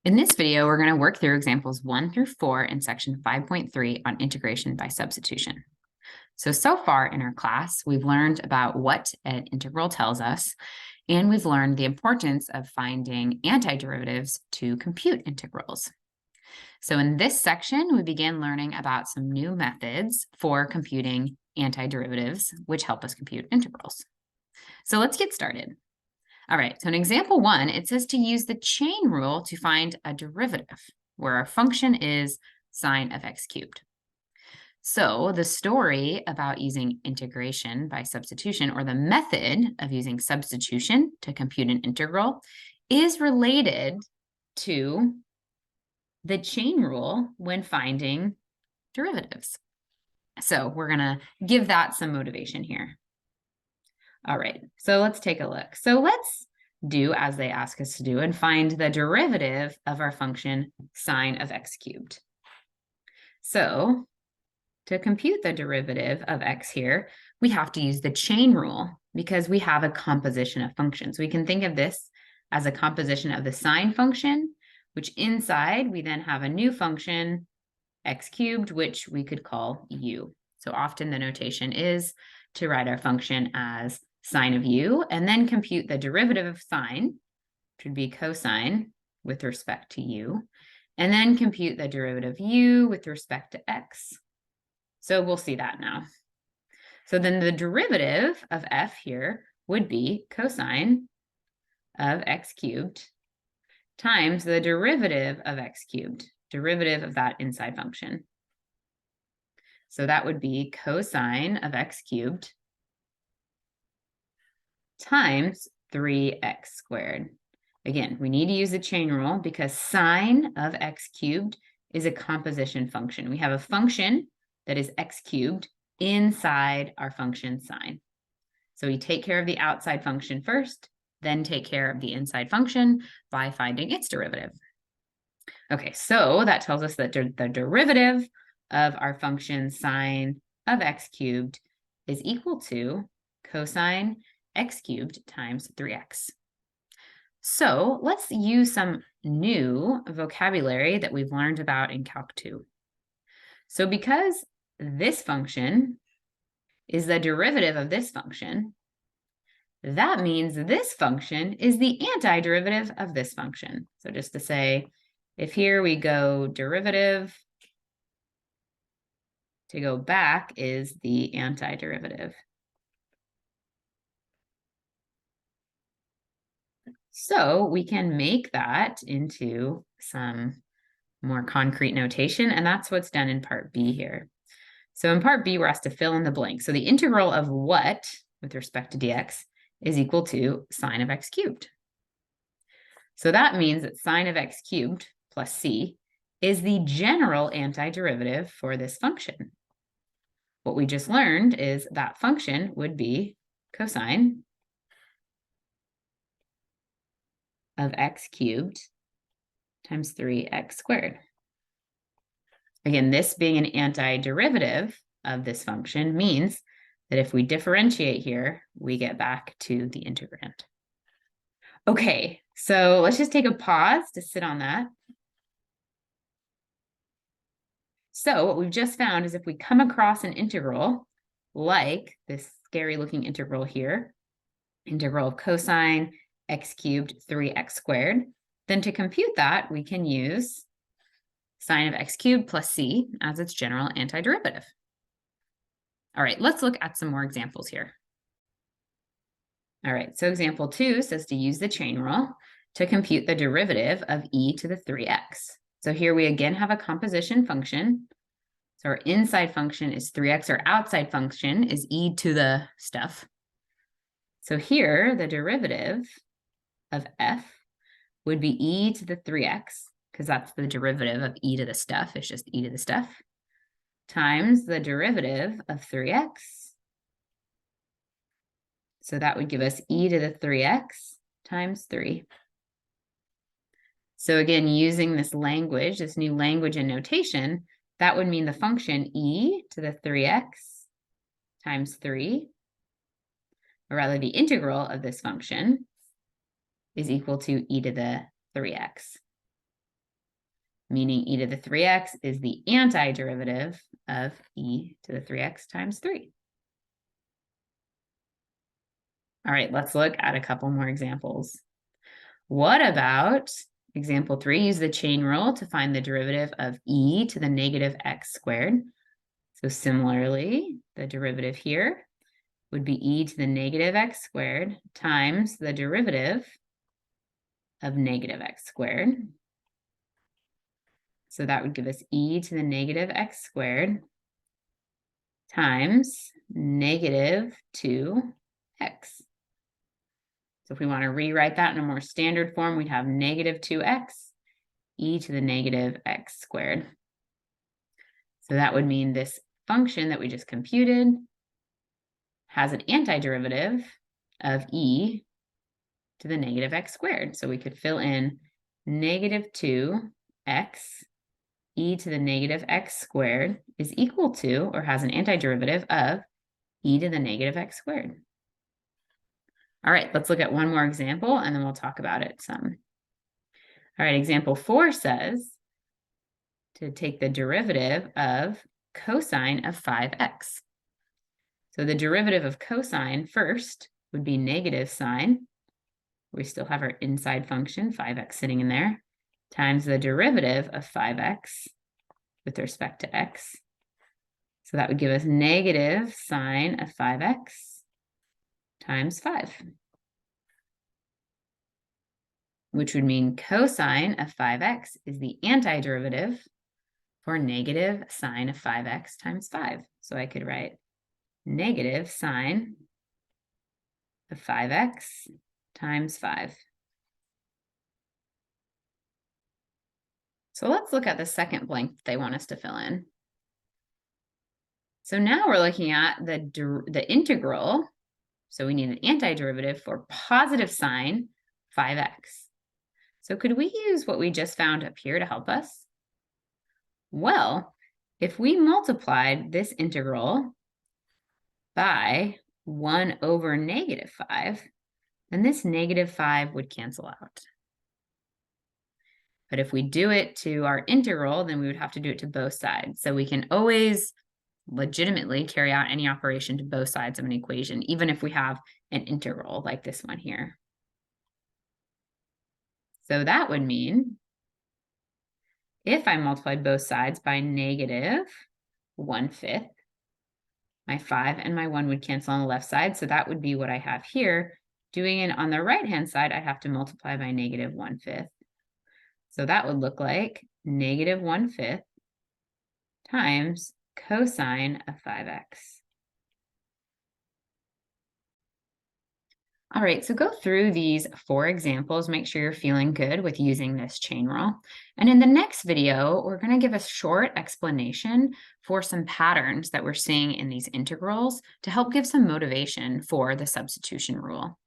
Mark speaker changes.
Speaker 1: In this video, we're going to work through examples 1 through 4 in section 5.3 on integration by substitution. So far in our class, we've learned about what an integral tells us, and we've learned the importance of finding antiderivatives to compute integrals. So in this section, we begin learning about some new methods for computing antiderivatives, which help us compute integrals. So let's get started. All right, so in example 1, it says to use the chain rule to find a derivative, where our function is sine of x cubed. So the story about using integration by substitution, or the method of using substitution to compute an integral, is related to the chain rule when finding derivatives. So we're going to give that some motivation here. All right, so let's take a look. So let's do as they ask us to do and find the derivative of our function sine of x cubed. So to compute the derivative of x here, we have to use the chain rule because we have a composition of functions. We can think of this as a composition of the sine function, which inside we then have a new function x cubed, which we could call u. So often the notation is to write our function as sine of u, and then compute the derivative of sine, which would be cosine with respect to u, and then compute the derivative of u with respect to x. So we'll see that now. So then the derivative of f here would be cosine of x cubed times the derivative of x cubed, derivative of that inside function. So that would be cosine of x cubed times 3x squared. Again, we need to use the chain rule because sine of x cubed is a composition function. We have a function that is x cubed inside our function sine. So we take care of the outside function first, then take care of the inside function by finding its derivative. Okay, so that tells us that the derivative of our function sine of x cubed is equal to cosine x cubed times 3x. So let's use some new vocabulary that we've learned about in Calc 2. So because this function is the derivative of this function, that means this function is the antiderivative of this function. So just to say, if here we go derivative, to go back is the antiderivative. So we can make that into some more concrete notation, and that's what's done in part B here. So in part B, we're asked to fill in the blank. So the integral of what, with respect to dx, is equal to sine of x cubed. So that means that sine of x cubed plus c is the general antiderivative for this function. What we just learned is that function would be cosine of x cubed times 3x squared. Again, this being an antiderivative of this function means that if we differentiate here, we get back to the integrand. Okay, so let's just take a pause to sit on that. So what we've just found is if we come across an integral, like this scary looking integral here, integral of cosine x cubed 3x squared, then to compute that, we can use sine of x cubed plus c as its general antiderivative. All right, let's look at some more examples here. All right, so example 2 says to use the chain rule to compute the derivative of e to the 3x. So here we again have a composition function. So our inside function is 3x, our outside function is e to the stuff. So here the derivative of f would be e to the 3x, because that's the derivative of e to the stuff, it's just e to the stuff, times the derivative of 3x. So that would give us e to the 3x times 3. So again, using this language, this new language and notation, that would mean the function e to the 3x times 3, or rather the integral of this function, is equal to e to the 3x. meaning e to the 3x is the antiderivative of e to the 3x times 3. All right, let's look at a couple more examples. What about example 3? Use the chain rule to find the derivative of e to the negative x squared. So similarly, the derivative here would be e to the negative x squared times the derivative of negative x squared. So that would give us e to the negative x squared times negative 2x. So if we want to rewrite that in a more standard form, we'd have negative 2x e to the negative x squared. So that would mean this function that we just computed has an antiderivative of e to the negative x squared. So we could fill in negative 2x e to the negative x squared is equal to, or has an antiderivative of, e to the negative x squared. All right, let's look at one more example and then we'll talk about it some. All right, example 4 says to take the derivative of cosine of 5x. So the derivative of cosine first would be negative sine. We still have our inside function, 5x sitting in there, times the derivative of 5x with respect to x. So that would give us negative sine of 5x times 5, which would mean cosine of 5x is the antiderivative for negative sine of 5x times 5. So I could write negative sine of 5x times 5. So let's look at the second blank that they want us to fill in. So now we're looking at the integral. So we need an antiderivative for positive sine 5x. So could we use what we just found up here to help us? Well, if we multiplied this integral by 1 over negative 5, then this negative 5 would cancel out. But if we do it to our integral, then we would have to do it to both sides. So we can always legitimately carry out any operation to both sides of an equation, even if we have an integral like this one here. So that would mean if I multiplied both sides by negative 1/5, my 5 and my 1 would cancel on the left side. So that would be what I have here. Doing it on the right-hand side, I'd have to multiply by negative 1/5. So that would look like negative 1/5 times cosine of 5x. All right, so go through these 4 examples, make sure you're feeling good with using this chain rule. And in the next video, we're going to give a short explanation for some patterns that we're seeing in these integrals to help give some motivation for the substitution rule.